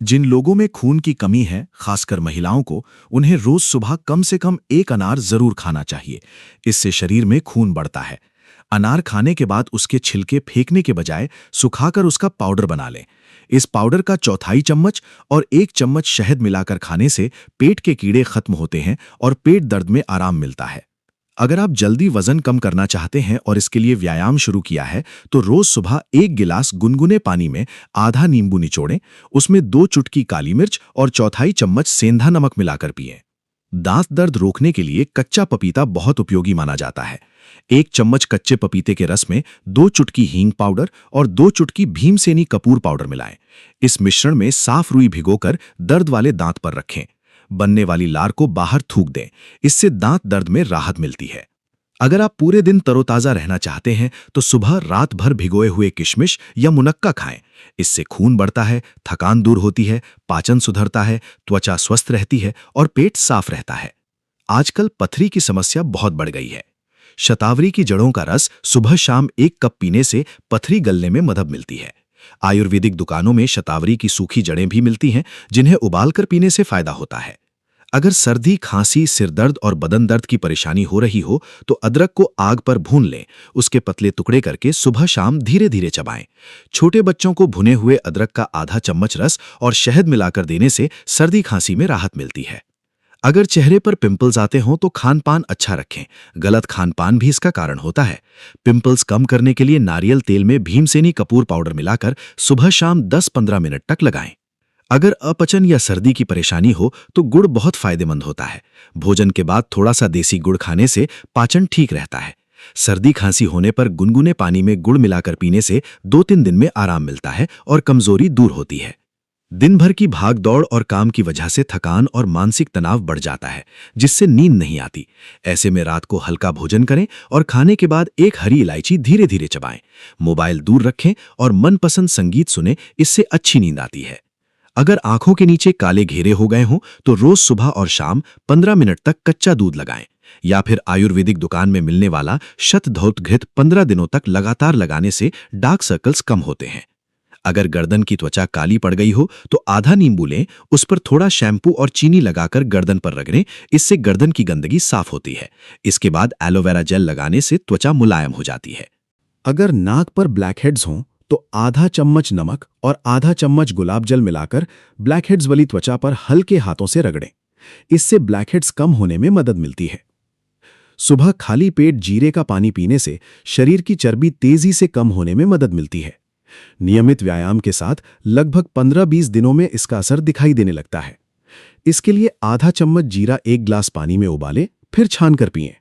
जिन लोगों में खून की कमी है, खासकर महिलाओं को, उन्हें रोज सुबह कम से कम एक अनार जरूर खाना चाहिए। इससे शरीर में खून बढ़ता है। अनार खाने के बाद उसके छिलके फेंकने के बजाय सुखाकर उसका पाउडर बना लें। इस पाउडर का चौथाई चम्मच और 1 चम्मच शहद मिलाकर खाने से पेट के कीड़े खत्म होते हैं और पेट दर्द में आराम मिलता है। अगर आप जल्दी वजन कम करना चाहते हैं और इसके लिए व्यायाम शुरू किया है, तो रोज सुबह 1 गिलास गुनगुने पानी में आधा नींबू निचोड़ें, उसमें 2 चुटकी काली मिर्च और चौथाई चम्मच सेंधा नमक मिलाकर पिएं। दांत दर्द रोकने के लिए कच्चा पपीता बहुत उपयोगी माना जाता है। 1 चम्मच कच्चे पपीते के रस में 2 चुटकी हींग पाउडर और 2 चुटकी भीमसेनी कपूर पाउडर मिलाएं। इस मिश्रण में साफ रुई भिगोकर दर्द वाले दांत पर रखें। बनने वाली लार को बाहर थूक दें। इससे दांत दर्द में राहत मिलती है। अगर आप पूरे दिन तरोताजा रहना चाहते हैं, तो सुबह रात भर भिगोए हुए किशमिश या मुनक्का खाएं। इससे खून बढ़ता है, थकान दूर होती है, पाचन सुधरता है, त्वचा स्वस्थ रहती है और पेट साफ रहता है। आजकल पथरी की समस्या बहुत बढ़ गई है। शतावरी की जड़ों का रस सुबह शाम 1 कप पीने से पथरी गलने में मदद मिलती है। आयुर्वेदिक दुकानों में शतावरी की सूखी जड़ें भी मिलती हैं, जिन्हें उबालकर पीने से फायदा होता है। अगर सर्दी, खांसी, सिरदर्द और बदन दर्द की परेशानी हो रही हो, तो अदरक को आग पर भून लें। उसके पतले टुकड़े करके सुबह शाम धीरे धीरे चबाएं। छोटे बच्चों को भुने हुए अदरक का आधा चम्मच रस और शहद मिलाकर देने से सर्दी खांसी में राहत मिलती है। अगर चेहरे पर पिंपल्स आते हों, तो खान पान अच्छा रखें। गलत खान पान भी इसका कारण होता है। पिंपल्स कम करने के लिए नारियल तेल में भीमसेनी कपूर पाउडर मिलाकर सुबह शाम 10-15 मिनट तक लगाएं। अगर अपचन या सर्दी की परेशानी हो, तो गुड़ बहुत फायदेमंद होता है। भोजन के बाद थोड़ा सा देसी गुड़ खाने से पाचन ठीक रहता है। सर्दी खांसी होने पर गुनगुने पानी में गुड़ मिलाकर पीने से 2-3 दिन में आराम मिलता है और कमजोरी दूर होती है। दिन भर की भाग दौड़ और काम की वजह से थकान और मानसिक तनाव बढ़ जाता है, जिससे नींद नहीं आती। ऐसे में रात को हल्का भोजन करें और खाने के बाद एक हरी इलायची धीरे धीरे चबाएं। मोबाइल दूर रखें और मनपसंद संगीत सुनें, इससे अच्छी नींद आती है। अगर आंखों के नीचे काले घेरे हो गए हों, तो रोज सुबह और शाम 15 मिनट तक कच्चा दूध लगाएं, या फिर आयुर्वेदिक दुकान में मिलने वाला शतधौत घृत 15 दिनों तक लगातार लगाने से डार्क सर्कल्स कम होते हैं। अगर गर्दन की त्वचा काली पड़ गई हो, तो आधा नींबू लें, उस पर थोड़ा शैम्पू और चीनी लगाकर गर्दन पर रगड़ें। इससे गर्दन की गंदगी साफ होती है। इसके बाद एलोवेरा जेल लगाने से त्वचा मुलायम हो जाती है। अगर नाक पर ब्लैकहेड्स हों, तो आधा चम्मच नमक और आधा चम्मच गुलाब जल मिलाकर ब्लैकहेड्स वाली त्वचा पर हल्के हाथों से रगड़ें। इससे ब्लैकहेड्स कम होने में मदद मिलती है। सुबह खाली पेट जीरे का पानी पीने से शरीर की चर्बी तेजी से कम होने में मदद मिलती है। नियमित व्यायाम के साथ लगभग 15-20 दिनों में इसका असर दिखाई देने लगता है। इसके लिए आधा चम्मच जीरा 1 गिलास पानी में उबालें, फिर छानकर पिएं।